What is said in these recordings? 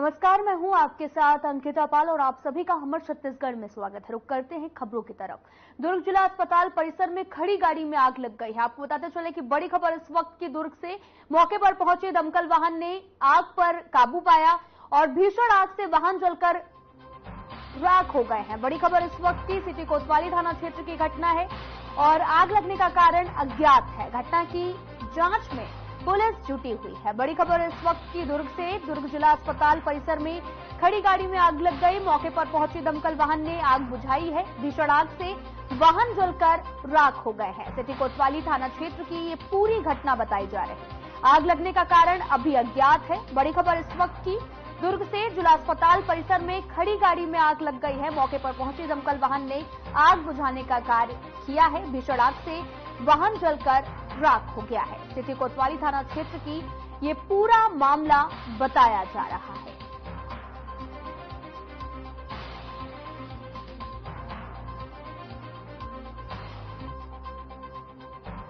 नमस्कार, मैं हूं आपके साथ अंकिता पाल और आप सभी का हमर छत्तीसगढ़ में स्वागत है। रुक करते हैं खबरों की तरफ। दुर्ग जिला अस्पताल परिसर में खड़ी गाड़ी में आग लग गई है। आपको बताते चले कि बड़ी खबर इस वक्त की दुर्ग से। मौके पर पहुंचे दमकल वाहन ने आग पर काबू पाया और भीषण आग से वाहन जलकर राख हो गए हैं। बड़ी खबर इस वक्त की सिटी कोतवाली थाना क्षेत्र की घटना है और आग लगने का कारण अज्ञात है। घटना की जांच में पुलिस जुटी हुई है। बड़ी खबर इस वक्त की दुर्ग से। दुर्ग जिला अस्पताल परिसर में खड़ी गाड़ी में आग लग गई। मौके पर पहुंची दमकल वाहन ने आग बुझाई है। भीषण आग से वाहन जलकर राख हो गए हैं। सिटी कोतवाली थाना क्षेत्र की ये पूरी घटना बताई जा रही है। आग लगने का कारण अभी अज्ञात है। बड़ी खबर इस वक्त की दुर्ग से। जिला अस्पताल परिसर में खड़ी गाड़ी में आग लग गई है। मौके पर पहुंची दमकल वाहन ने आग बुझाने का कार्य किया है। भीषण आग से वाहन जलकर राख हो गया है। सिटी कोतवाली थाना क्षेत्र की ये पूरा मामला बताया जा रहा है।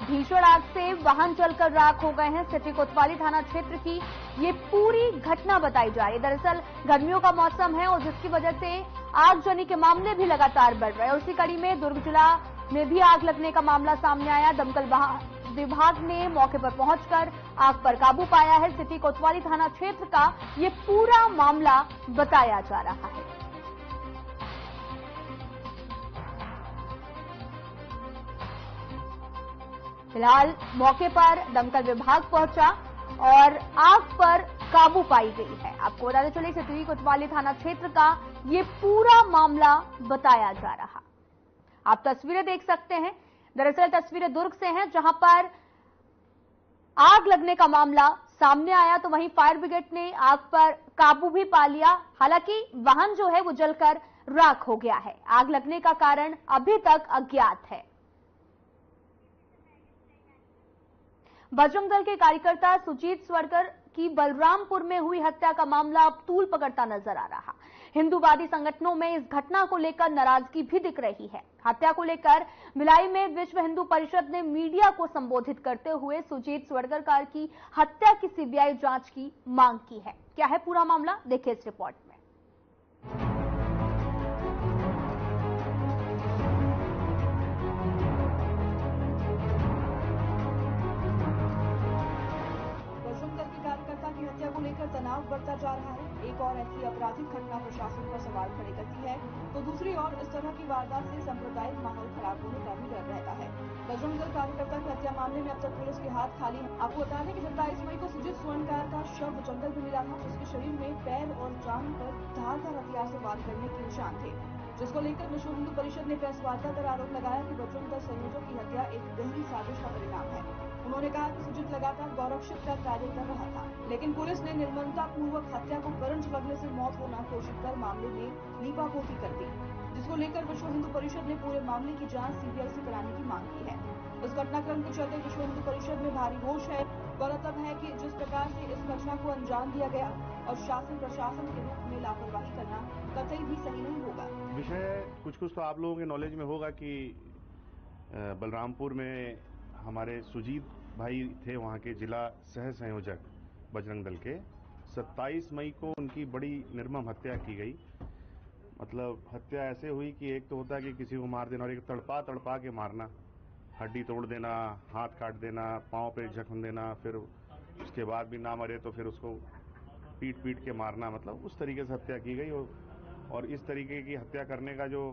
भीषण आग से वाहन जलकर राख हो गए हैं। सिटी कोतवाली थाना क्षेत्र की ये पूरी घटना बताई जा रही है। दरअसल गर्मियों का मौसम है और जिसकी वजह से आगजनी के मामले भी लगातार बढ़ रहे हैं। उसी कड़ी में दुर्ग जिला में भी आग लगने का मामला सामने आया। दमकल विभाग ने मौके पर पहुंचकर आग पर काबू पाया है। सिटी कोतवाली थाना क्षेत्र का ये पूरा मामला बताया जा रहा है। फिलहाल मौके पर दमकल विभाग पहुंचा और आग पर काबू पाई गई है। आपको बताते चले सिटी कोतवाली थाना क्षेत्र का ये पूरा मामला बताया जा रहा। आप तस्वीरें देख सकते हैं। दरअसल तस्वीरें दुर्ग से हैं, जहां पर आग लगने का मामला सामने आया तो वहीं फायर ब्रिगेड ने आग पर काबू भी पा लिया। हालांकि वाहन जो है वो जलकर राख हो गया है। आग लगने का कारण अभी तक अज्ञात है। बजरंग दल के कार्यकर्ता सुजीत स्वर्कर की बलरामपुर में हुई हत्या का मामला अब तूल पकड़ता नजर आ रहा। हिंदूवादी संगठनों में इस घटना को लेकर नाराजगी भी दिख रही है। हत्या को लेकर भिलाई में विश्व हिंदू परिषद ने मीडिया को संबोधित करते हुए सुजीत स्वर्कर की हत्या की सीबीआई जांच की मांग की है। क्या है पूरा मामला, देखिए इस रिपोर्ट में। की हत्या को लेकर तनाव बढ़ता जा रहा है। एक और ऐसी आपराधिक घटना प्रशासन पर सवाल खड़े करती है तो दूसरी ओर इस तरह की वारदात से सांप्रदायिक माहौल खराब होने का भी डर रहता है। बजरंग दल कार्यकर्ता की हत्या मामले में अब तक पुलिस के हाथ खाली है। आपको बता दें कि 27 मई को सुजीत स्वर्णकार का शव जंगल में मिला था, जिसके शरीर में पैर और जांघ पर धारदार हथियार से वार करने के निशान थे, जिसको लेकर विश्व हिंदू परिषद ने प्रेस वार्ता कर आरोप लगाया कि बजरंग दल संयोजक की हत्या एक गहरी साजिश का परिणाम है। उन्होंने कहा कि सुजीत लगातार गौरक्षक का कार्य कर रहा था, लेकिन पुलिस ने निर्ममता पूर्वक हत्या को करंट लगने से मौत होना घोषित कर मामले में लीपापोती कर दी, जिसको लेकर विश्व हिंदू परिषद ने पूरे मामले की जांच सीबीआई से कराने की मांग की है। इस घटनाक्रम के चलते विश्व हिंदू परिषद में भारी रोष है। गौरतलब है कि जिस प्रकार से इस घटना को अंजाम दिया गया और शासन प्रशासन के रूप में लापरवाही करना कतई भी सही नहीं होगा। विषय कुछ तो आप लोगों के नॉलेज में होगा कि बलरामपुर में हमारे सुजीत भाई थे, वहाँ के जिला सह संयोजक बजरंग दल के। 27 मई को उनकी बड़ी निर्मम हत्या की गई। मतलब हत्या ऐसे हुई कि एक तो होता है कि किसी को मार देना और एक तड़पा तड़पा के मारना, हड्डी तोड़ देना, हाथ काट देना, पाँव पे जख्म देना, फिर उसके बाद भी ना मरे तो फिर उसको पीट पीट के मारना। मतलब उस तरीके से हत्या की गई। और इस तरीके की हत्या करने का जो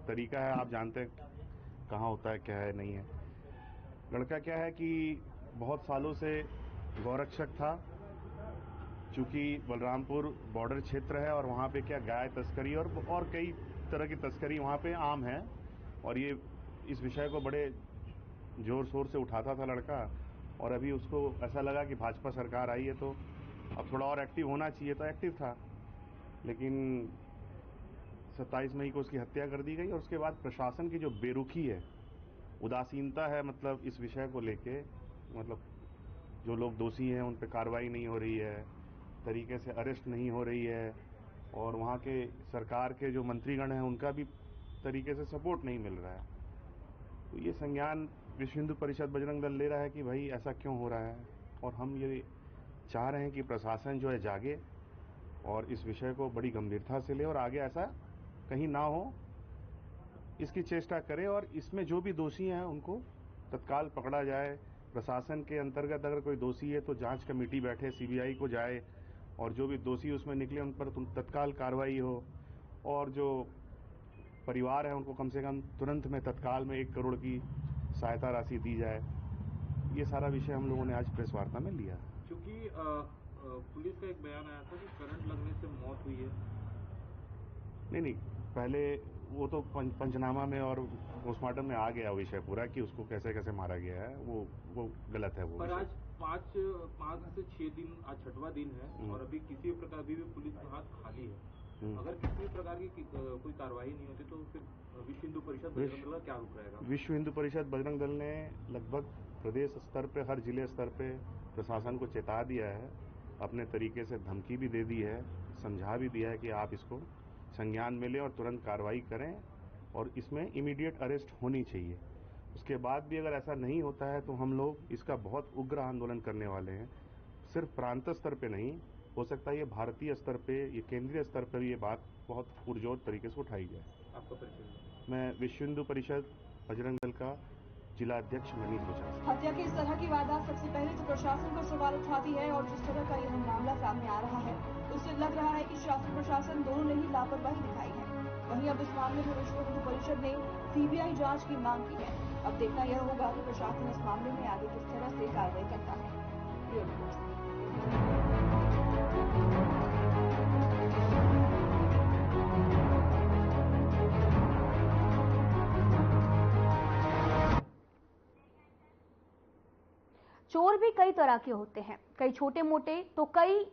तरीका है आप जानते हैं कहाँ होता है, क्या है, नहीं है। लड़का क्या है कि बहुत सालों से गौरक्षक था। चूंकि बलरामपुर बॉर्डर क्षेत्र है और वहाँ पे क्या गाय तस्करी और कई तरह की तस्करी वहाँ पे आम है, और ये इस विषय को बड़े जोर शोर से उठाता था लड़का। और अभी उसको ऐसा लगा कि भाजपा सरकार आई है तो अब थोड़ा और एक्टिव होना चाहिए, तो एक्टिव था। लेकिन 27 मई को उसकी हत्या कर दी गई और उसके बाद प्रशासन की जो बेरुखी है, उदासीनता है, मतलब इस विषय को लेके, मतलब जो लोग दोषी हैं उन पर कार्रवाई नहीं हो रही है, तरीके से अरेस्ट नहीं हो रही है, और वहाँ के सरकार के जो मंत्रीगण हैं उनका भी तरीके से सपोर्ट नहीं मिल रहा है। तो ये संज्ञान विश्व हिंदू परिषद बजरंग दल ले रहा है कि भाई ऐसा क्यों हो रहा है, और हम ये चाह रहे हैं कि प्रशासन जो है जागे और इस विषय को बड़ी गंभीरता से ले और आगे ऐसा कहीं ना हो इसकी चेष्टा करें और इसमें जो भी दोषी हैं उनको तत्काल पकड़ा जाए। प्रशासन के अंतर्गत अगर कोई दोषी है तो जांच कमेटी बैठे, सीबीआई को जाए और जो भी दोषी उसमें निकले उन पर तत्काल कार्रवाई हो और जो परिवार है उनको कम से कम तुरंत में तत्काल में 1 करोड़ की सहायता राशि दी जाए। ये सारा विषय हम लोगों ने आज प्रेस वार्ता में लिया। क्योंकि पुलिस का एक बयान आया था कि करंट लगने से मौत हुई है। नहीं, पहले वो तो पंचनामा में और पोस्टमार्टम में आ गया विषय पूरा कि उसको कैसे कैसे मारा गया है, वो गलत है वो। पर आज 5 से 6 दिन, आज 6वां दिन है और अभी किसी प्रकार भी पुलिस के हाथ खाली है। अगर किसी प्रकार की कोई कार्रवाई नहीं होती तो फिर विश्व हिंदू परिषद बजरंग दल का क्या रुख रहेगा? विश्व हिंदू परिषद बजरंग दल ने लगभग प्रदेश स्तर पे, हर जिले स्तर पे प्रशासन को चेता दिया है, अपने तरीके से धमकी भी दे दी है, समझा भी दिया है कि आप इसको संज्ञान में लें और तुरंत कार्रवाई करें और इसमें इमीडिएट अरेस्ट होनी चाहिए। उसके बाद भी अगर ऐसा नहीं होता है तो हम लोग इसका बहुत उग्र आंदोलन करने वाले हैं। सिर्फ प्रांत स्तर पे नहीं, हो सकता है ये भारतीय स्तर पे, ये केंद्रीय स्तर पर ये बात बहुत पुरजोर तरीके से उठाई जाए। आपका परिचय? मैं विश्व हिंदू परिषद बजरंग दल का जिला अध्यक्ष मनीष बचास। हत्या की इस तरह की वारदात सबसे पहले तो प्रशासन पर सवाल उठाती है और जिस तरह का यह मामला सामने आ रहा है उससे लग रहा है कि शासन प्रशासन दोनों ने ही लापरवाही दिखाई है। वहीं अब इस मामले में विश्व हिंदू परिषद ने सीबीआई जांच की मांग की है। अब देखना यह होगा कि प्रशासन इस मामले में आगे किस तरह से कार्रवाई करता है। Bureau report. चोर भी कई तरह के होते हैं, कई छोटे मोटे तो कई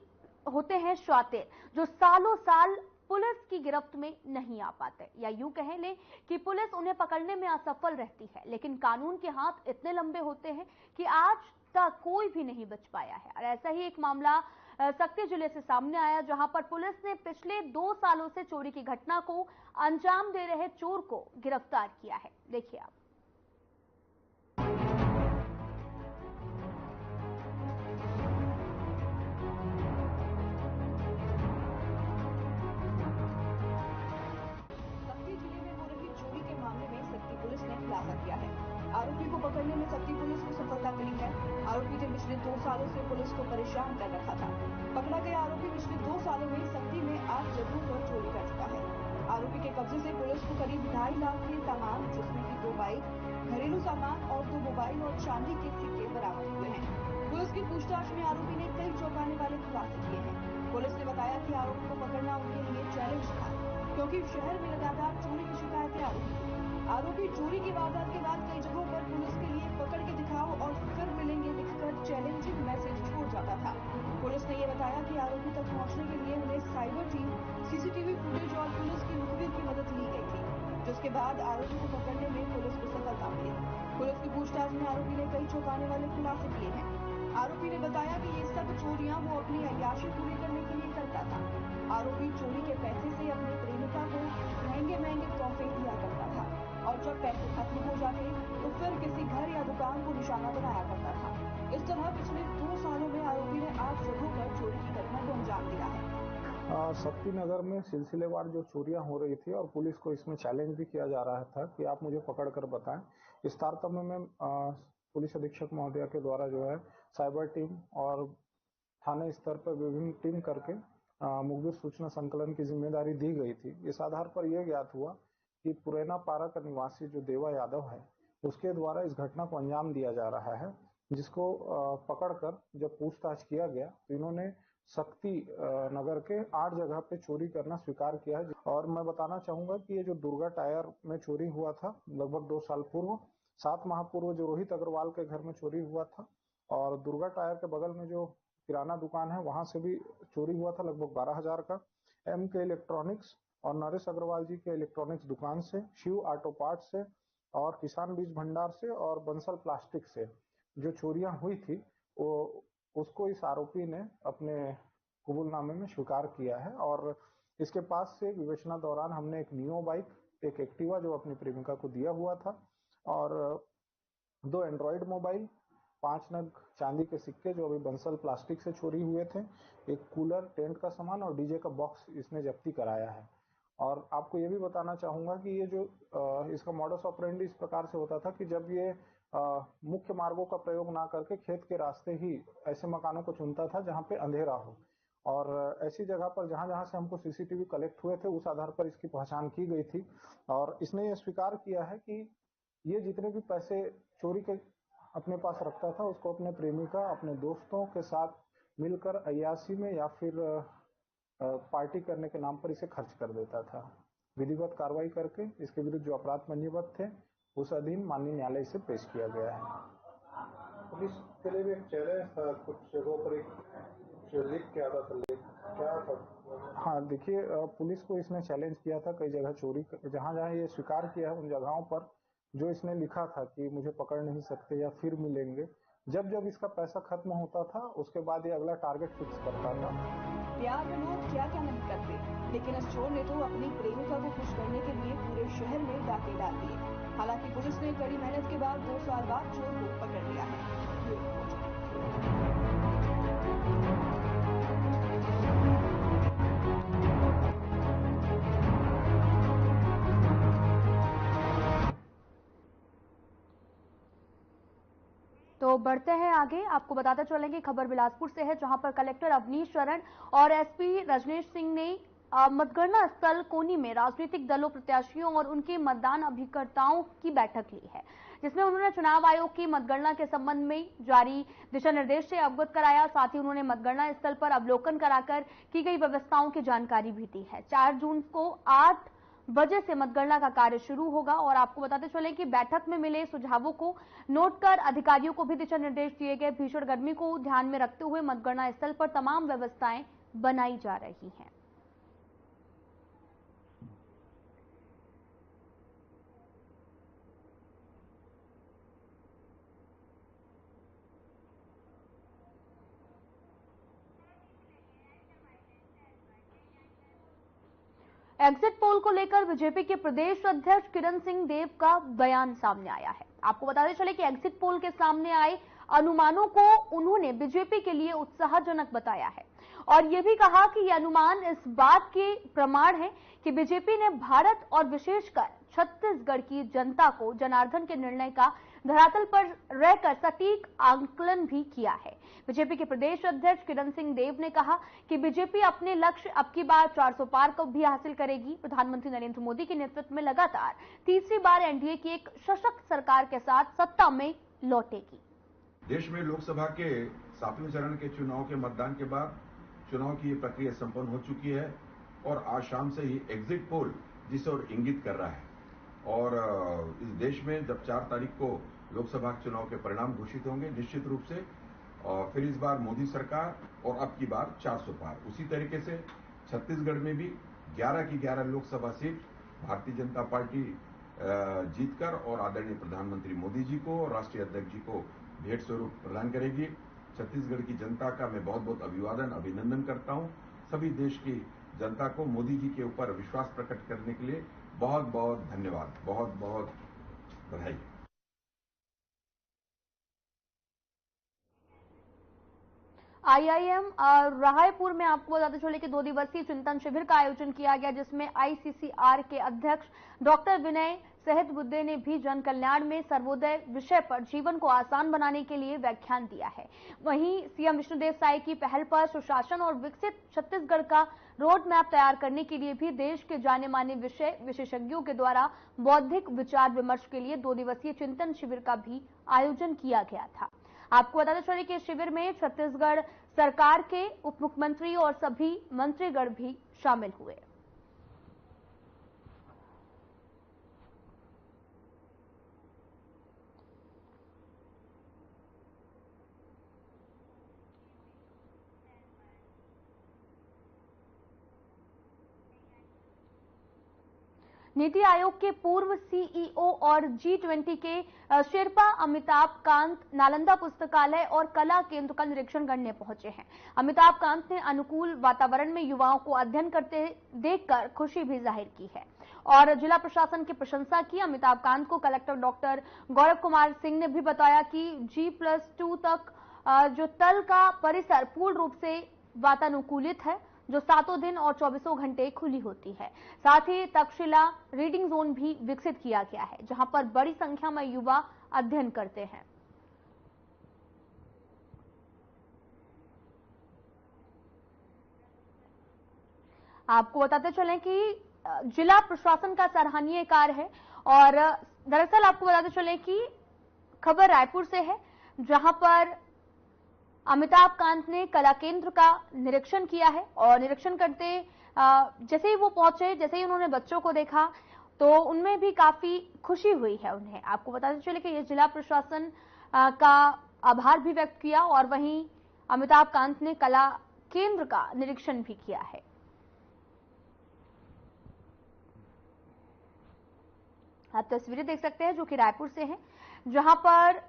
होते हैं शातिर जो सालों साल पुलिस की गिरफ्त में नहीं आ पाते, या यूं कह लें कि पुलिस उन्हें पकड़ने में असफल रहती है। लेकिन कानून के हाथ इतने लंबे होते हैं कि आज तक कोई भी नहीं बच पाया है। और ऐसा ही एक मामला सक्ती जिले से सामने आया, जहां पर पुलिस ने पिछले 2 सालों से चोरी की घटना को अंजाम दे रहे चोर को गिरफ्तार किया है। देखिए आप। खुलासा किया है। आरोपी को पकड़ने में सक्ती पुलिस को सफलता मिली है। आरोपी ने पिछले 2 सालों से पुलिस को परेशान कर रखा था। पकड़ा गया आरोपी पिछले 2 सालों में सक्ती में 8 जगहों पर चोरी कर चुका है। आरोपी के कब्जे से पुलिस को करीब 2.5 लाख के सामान, जिसमें कि 2 बाइक, घरेलू सामान और 2 मोबाइल और चांदी के सिक्के बरामद हुए हैं। पुलिस की पूछताछ में आरोपी ने कई चौंकाने वाले खुलासे किए हैं। पुलिस ने बताया कि आरोपी को पकड़ना उनके लिए चैलेंज था, क्योंकि शहर में लगातार चोरी की शिकायतें आ रही थी। आरोपी चोरी की वारदात के बाद कई जगहों पर पुलिस के लिए पकड़ के दिखाओ और फिर मिलेंगे लिखकर चैलेंजिंग मैसेज छोड़ जाता था। पुलिस ने ये बताया कि आरोपी तक पहुंचने के लिए उन्हें साइबर टीम, सीसीटीवी फुटेज और पुलिस की मुखबिर की मदद ली गई थी, जिसके बाद आरोपी को पकड़ने में पुलिस को सफलता मिली। पुलिस की पूछताछ में आरोपी ने कई चौंकाने वाले खुलासे किए हैं। आरोपी ने बताया कि ये सब चोरियां वो अपनी अय्याशी पूरी करने के लिए करता था। आरोपी चोरी के पैसे से अपनी प्रेमिका को महंगे तोहफे दिया करता था और जब पैसे खत्म हो जाते तो फिर किसी घर या दुकान को निशाना बनाया करता था। इस तरह पिछले 2 सालों में आरोपी ने 8 जगहों पर चोरी की घटना को अंजाम दिया है। सक्ती नगर में सिलसिलेवार जो चोरियां हो रही थी और पुलिस को इसमें चैलेंज भी किया जा रहा था कि आप मुझे पकड़ कर बताएं। इस तारतम्य में पुलिस अधीक्षक महोदया के द्वारा जो है साइबर टीम और थाने स्तर पर विभिन्न टीम करके मुखबिर सूचना संकलन की जिम्मेदारी दी गई थी। इस आधार पर यह ज्ञात हुआ कि पुरैना पारा का निवासी जो देवा यादव है, उसके द्वारा इस घटना को अंजाम दिया जा रहा है, जिसको पकड़कर जब पूछताछ किया गया तो इन्होंने सक्ती नगर के 8 जगह पे चोरी करना स्वीकार किया है। और मैं बताना चाहूंगा कि ये जो दुर्गा टायर में चोरी हुआ था लगभग 2 साल पूर्व, 7 माह पूर्व जो रोहित अग्रवाल के घर में चोरी हुआ था, और दुर्गा टायर के बगल में जो किराना दुकान है वहां से भी चोरी हुआ था लगभग 12,000 का। MK इलेक्ट्रॉनिक्स और नरेश अग्रवाल जी के इलेक्ट्रॉनिक्स दुकान से, शिव ऑटो पार्ट से और किसान बीज भंडार से और बंसल प्लास्टिक से जो चोरियां हुई थी वो उसको इस आरोपी ने अपने कबूलनामे में स्वीकार किया है। और इसके पास से विवेचना दौरान हमने एक नियो बाइक, एक एक्टिवा जो अपनी प्रेमिका को दिया हुआ था, और 2 एंड्रॉइड मोबाइल, 5 नग चांदी के सिक्के जो अभी बंसल प्लास्टिक से चोरी हुए थे, एक कूलर, टेंट का सामान और डीजे का बॉक्स इसने जब्ती कराया है। और आपको ये भी बताना चाहूंगा कि ये जो इसका मॉडस ऑपरेंडी इस प्रकार से होता था कि जब ये मुख्य मार्गों का प्रयोग ना करके खेत के रास्ते ही ऐसे मकानों को चुनता था जहां पे अंधेरा हो, और ऐसी जगह पर जहां जहां से हमको सीसीटीवी कलेक्ट हुए थे उस आधार पर इसकी पहचान की गई थी। और इसने ये स्वीकार किया है कि ये जितने भी पैसे चोरी के अपने पास रखता था उसको अपने प्रेमिका, अपने दोस्तों के साथ मिलकर अय्याशी में या फिर पार्टी करने के नाम पर इसे खर्च कर देता था। विधिवत कार्रवाई करके इसके विरुद्ध जो अपराध पंजीबद्ध थे उस अधीन माननीय न्यायालय से पेश किया गया है। पुलिस के लिए भी एक चैलेंज था, कुछ जगहों पर लिख के आता था, क्या था? हाँ, देखिए, पुलिस को इसने चैलेंज किया था कई जगह चोरी, जहां जहां ये स्वीकार किया है उन जगहों पर जो इसने लिखा था कि मुझे पकड़ नहीं सकते या फिर मिलेंगे, जब जब इसका पैसा खत्म होता था उसके बाद ये अगला टारगेट फिक्स करता था। प्यार में लोग क्या क्या नहीं करते, लेकिन इस चोर ने तो अपनी प्रेमिका को खुश करने के लिए पूरे शहर में डाके डाल दिए। हालांकि पुलिस ने कड़ी मेहनत के बाद 2 साल बाद चोर को पकड़ लिया है। तो बढ़ते हैं आगे। आपको बताते चलेंगे खबर बिलासपुर से है, जहां पर कलेक्टर अवनीश शरण और एसपी रजनेश सिंह ने मतगणना स्थल कोनी में राजनीतिक दलों, प्रत्याशियों और उनके मतदान अभिकर्ताओं की बैठक ली है, जिसमें उन्होंने चुनाव आयोग की मतगणना के संबंध में जारी दिशा निर्देश से अवगत कराया। साथ ही उन्होंने मतगणना स्थल पर अवलोकन कराकर की गई व्यवस्थाओं की जानकारी भी दी है। 4 जून को 8 बजे से मतगणना का कार्य शुरू होगा। और आपको बताते चले कि बैठक में मिले सुझावों को नोट कर अधिकारियों को भी दिशा निर्देश दिए गए। भीषण गर्मी को ध्यान में रखते हुए मतगणना स्थल पर तमाम व्यवस्थाएं बनाई जा रही हैं। एग्जिट पोल को लेकर बीजेपी के प्रदेश अध्यक्ष किरण सिंह देव का बयान सामने आया है। आपको बताते चले कि एग्जिट पोल के सामने आए अनुमानों को उन्होंने बीजेपी के लिए उत्साहजनक बताया है और यह भी कहा कि ये अनुमान इस बात के प्रमाण है कि बीजेपी ने भारत और विशेषकर छत्तीसगढ़ की जनता को जनार्दन के निर्णय का धरातल पर रहकर सटीक आंकलन भी किया है। बीजेपी के प्रदेश अध्यक्ष किरण सिंह देव ने कहा कि बीजेपी अपने लक्ष्य अब की बार 400 पार को भी हासिल करेगी। प्रधानमंत्री नरेंद्र मोदी के नेतृत्व में लगातार तीसरी बार एनडीए की एक सशक्त सरकार के साथ सत्ता में लौटेगी। देश में लोकसभा के 7वें चरण के चुनाव के मतदान के बाद चुनाव की प्रक्रिया संपन्न हो चुकी है और आज शाम से ही एग्जिट पोल जिस ओर इंगित कर रहा है। और इस देश में जब 4 तारीख को लोकसभा चुनाव के परिणाम घोषित होंगे निश्चित रूप से, और फिर इस बार मोदी सरकार और अब की बार 400 पार। उसी तरीके से छत्तीसगढ़ में भी 11 की 11 लोकसभा सीट भारतीय जनता पार्टी जीतकर और आदरणीय प्रधानमंत्री मोदी जी को और राष्ट्रीय अध्यक्ष जी को भेंट स्वरूप प्रदान करेगी। छत्तीसगढ़ की जनता का मैं बहुत बहुत अभिनंदन करता हूं। सभी देश की जनता को मोदी जी के ऊपर विश्वास प्रकट करने के लिए बहुत बहुत धन्यवाद, बहुत बहुत बधाई। आईआईएम रायपुर में आपको बताते चले कि 2 दिवसीय चिंतन शिविर का आयोजन किया गया, जिसमें आईसीसीआर के अध्यक्ष डॉक्टर विनय सहस्त्रबुद्धे ने भी जन कल्याण में सर्वोदय विषय पर जीवन को आसान बनाने के लिए व्याख्यान दिया है। वहीं सीएम विष्णुदेव साय की पहल पर सुशासन और विकसित छत्तीसगढ़ का रोड मैप तैयार करने के लिए भी देश के जाने माने विषय विशेषज्ञों के द्वारा बौद्धिक विचार विमर्श के लिए 2 दिवसीय चिंतन शिविर का भी आयोजन किया गया था। आपको बताते चले कि इस शिविर में छत्तीसगढ़ सरकार के उप मुख्यमंत्री और सभी मंत्रीगण भी शामिल हुए। नीति आयोग के पूर्व सीईओ और G20 के शेरपा अमिताभ कांत नालंदा पुस्तकालय और कला केंद्र का निरीक्षण करने पहुंचे हैं। अमिताभ कांत ने अनुकूल वातावरण में युवाओं को अध्ययन करते देखकर खुशी भी जाहिर की है और जिला प्रशासन की प्रशंसा की। अमिताभ कांत को कलेक्टर डॉक्टर गौरव कुमार सिंह ने भी बताया कि G+2 तक जो तल का परिसर पूर्ण रूप से वातानुकूलित है, जो 7 दिन और 24 घंटे खुली होती है। साथ ही तक्षशिला रीडिंग जोन भी विकसित किया गया है, जहां पर बड़ी संख्या में युवा अध्ययन करते हैं। आपको बताते चलें कि जिला प्रशासन का सराहनीय कार्य है और दरअसल आपको बताते चलें कि खबर रायपुर से है, जहां पर अमिताभ कांत ने कला केंद्र का निरीक्षण किया है और निरीक्षण करते जैसे ही वो पहुंचे, जैसे ही उन्होंने बच्चों को देखा तो उनमें भी काफी खुशी हुई है उन्हें। आपको बताते चले कि ये जिला प्रशासन का आभार भी व्यक्त किया और वहीं अमिताभ कांत ने कला केंद्र का निरीक्षण भी किया है। आप तस्वीरें देख सकते हैं जो कि रायपुर से हैं, जहां पर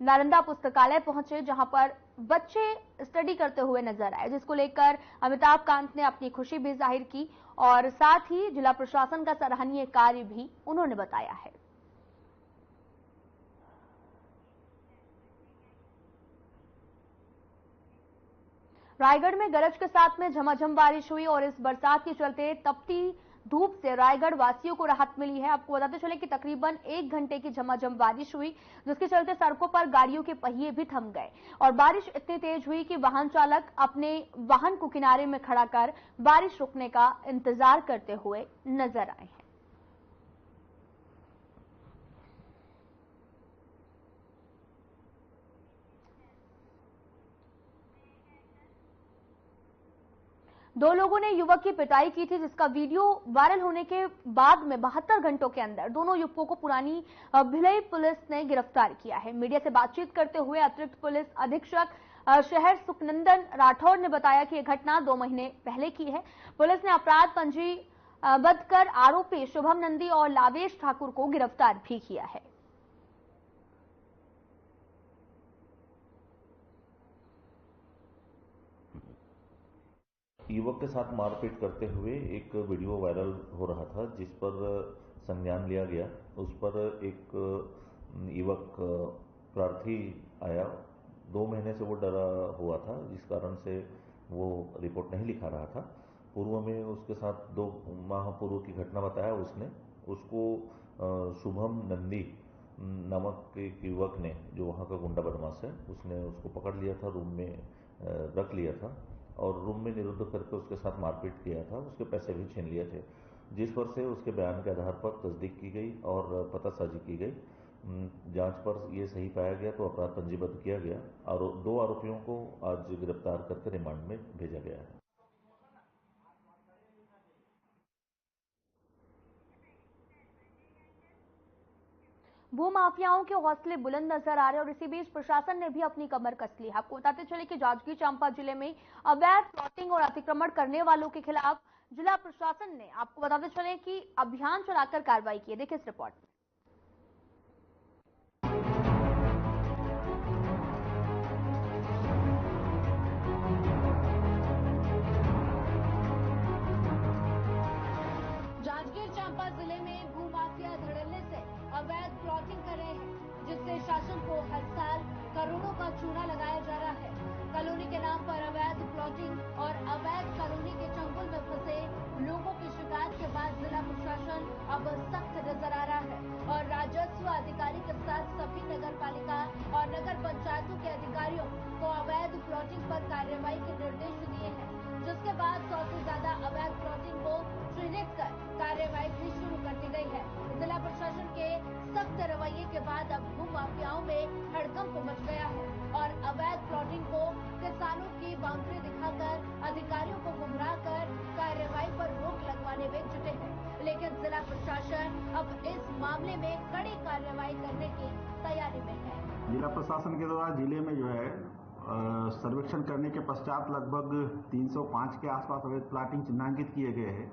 नालंदा पुस्तकालय पहुंचे, जहां पर बच्चे स्टडी करते हुए नजर आए, जिसको लेकर अमिताभ कांत ने अपनी खुशी भी जाहिर की और साथ ही जिला प्रशासन का सराहनीय कार्य भी उन्होंने बताया है। रायगढ़ में गरज के साथ में झमाझम बारिश हुई और इस बरसात के चलते तपती धूप से रायगढ़ वासियों को राहत मिली है। आपको बताते चले कि तकरीबन 1 घंटे की झमाझम बारिश हुई, जिसके चलते सड़कों पर गाड़ियों के पहिए भी थम गए और बारिश इतनी तेज हुई कि वाहन चालक अपने वाहन को किनारे में खड़ा कर बारिश रुकने का इंतजार करते हुए नजर आए हैं। दो लोगों ने युवक की पिटाई की थी, जिसका वीडियो वायरल होने के बाद में 72 घंटों के अंदर दोनों युवकों को पुरानी भिलाई पुलिस ने गिरफ्तार किया है। मीडिया से बातचीत करते हुए अतिरिक्त पुलिस अधीक्षक शहर सुखनंदन राठौर ने बताया कि यह घटना 2 महीने पहले की है। पुलिस ने अपराध पंजीबद्ध कर आरोपी शुभम नंदी और लावेश ठाकुर को गिरफ्तार भी किया है। युवक के साथ मारपीट करते हुए एक वीडियो वायरल हो रहा था, जिस पर संज्ञान लिया गया। उस पर एक युवक प्रार्थी आया, 2 महीने से वो डरा हुआ था, जिस कारण से वो रिपोर्ट नहीं लिखा रहा था। पूर्व में उसके साथ 2 माह पूर्व की घटना बताया उसने। उसको शुभम नंदी नामक एक युवक ने, जो वहाँ का गुंडा बदमाश है, उसने उसको पकड़ लिया था, रूम में रख लिया था और रूम में निरुद्ध करके उसके साथ मारपीट किया था। उसके पैसे भी छीन लिए थे, जिस पर से उसके बयान के आधार पर तस्दीक की गई और पतासाजी की गई। जांच पर यह सही पाया गया तो अपराध पंजीबद्ध किया गया और 2 आरोपियों को आज गिरफ्तार करके रिमांड में भेजा गया है। भूमाफियाओं के हौसले बुलंद नजर आ रहे हैं और इसी बीच प्रशासन ने भी अपनी कमर कस ली है। आपको बताते चले कि जांजगीर चांपा जिले में अवैध प्लॉटिंग और अतिक्रमण करने वालों के खिलाफ जिला प्रशासन ने, आपको बताते चले कि अभियान चलाकर कार्रवाई की है। देखिए इस रिपोर्ट में। जांजगीर चांपा जिले में भूमाफिया धड़ल्ले से अवैध प्लॉटिंग कर रहे हैं, जिससे शासन को हर साल करोड़ों का चूना लगाया जा रहा है। कॉलोनी के नाम पर अवैध प्लॉटिंग और अवैध कॉलोनी के चंगुल में फंसे लोगों की शिकायत के बाद जिला प्रशासन अब सख्त नजर आ रहा है और राजस्व अधिकारी के साथ सभी नगर पालिका और नगर पंचायतों के अधिकारियों को अवैध प्लॉटिंग पर कार्रवाई के निर्देश दिए हैं, जिसके बाद 100 से ज्यादा अवैध प्लॉटिंग को चिन्हित कर कार्रवाई भी शुरू कर दी गई है। जिला प्रशासन के सख्त रवैये के बाद अब भूमाफियाओं में हड़कंप मच गया है और अवैध प्लॉटिंग को किसानों की बाउंड्री दिखाकर अधिकारियों को गुमराह कर कार्रवाई पर रोक लगवाने में जुटे हैं। लेकिन जिला प्रशासन अब इस मामले में कड़ी कार्रवाई करने की तैयारी में है। जिला प्रशासन के द्वारा जिले में जो है सर्वेक्षण करने के पश्चात लगभग 305 के आसपास अवैध प्लॉटिंग चिन्हांकित किए गए हैं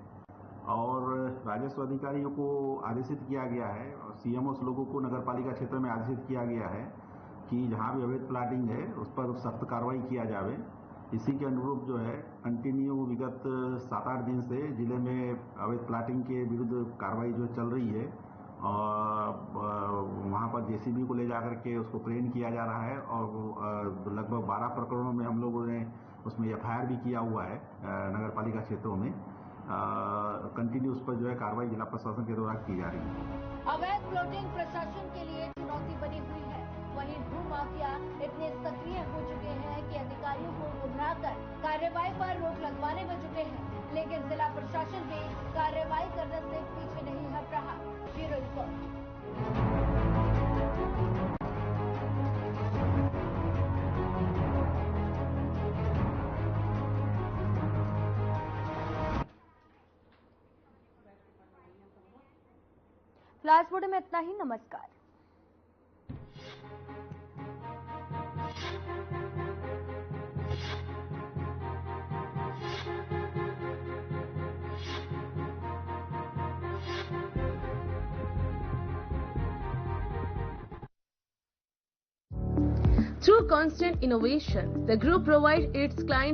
और राजस्व अधिकारियों को आदेशित किया गया है और सीएमओ लोगों को नगर पालिका क्षेत्र में आदेशित किया गया है कि जहां भी अवैध प्लॉटिंग है उस पर सख्त कार्रवाई किया जाए। इसी के अनुरूप जो है कंटिन्यू विगत 7-8 दिन से जिले में अवैध प्लाटिंग के विरुद्ध कार्रवाई जो चल रही है और वहाँ पर जेसीबी को ले जाकर के उसको प्लेन किया जा रहा है और लगभग 12 प्रकरणों में हम लोगों ने उसमें एफआईआर भी किया हुआ है नगर पालिका क्षेत्रों में। कंटिन्यू उस पर जो है कार्रवाई जिला प्रशासन के द्वारा की जा रही है। अवैध प्लॉटिंग प्रशासन के लिए चुनौती बनी हुई है। वहीं भू माफिया इतने सक्रिय हो चुके हैं कि अधिकारियों को गुमराह कर कार्रवाई पर रोक लगवाने में जुटे हैं, लेकिन जिला प्रशासन भी कार्रवाई करने से पीछे नहीं हट रहा। Bureau report. फ्लैश बुलेटिन में इतना ही। नमस्कार। Through constant innovation, the group provides its clients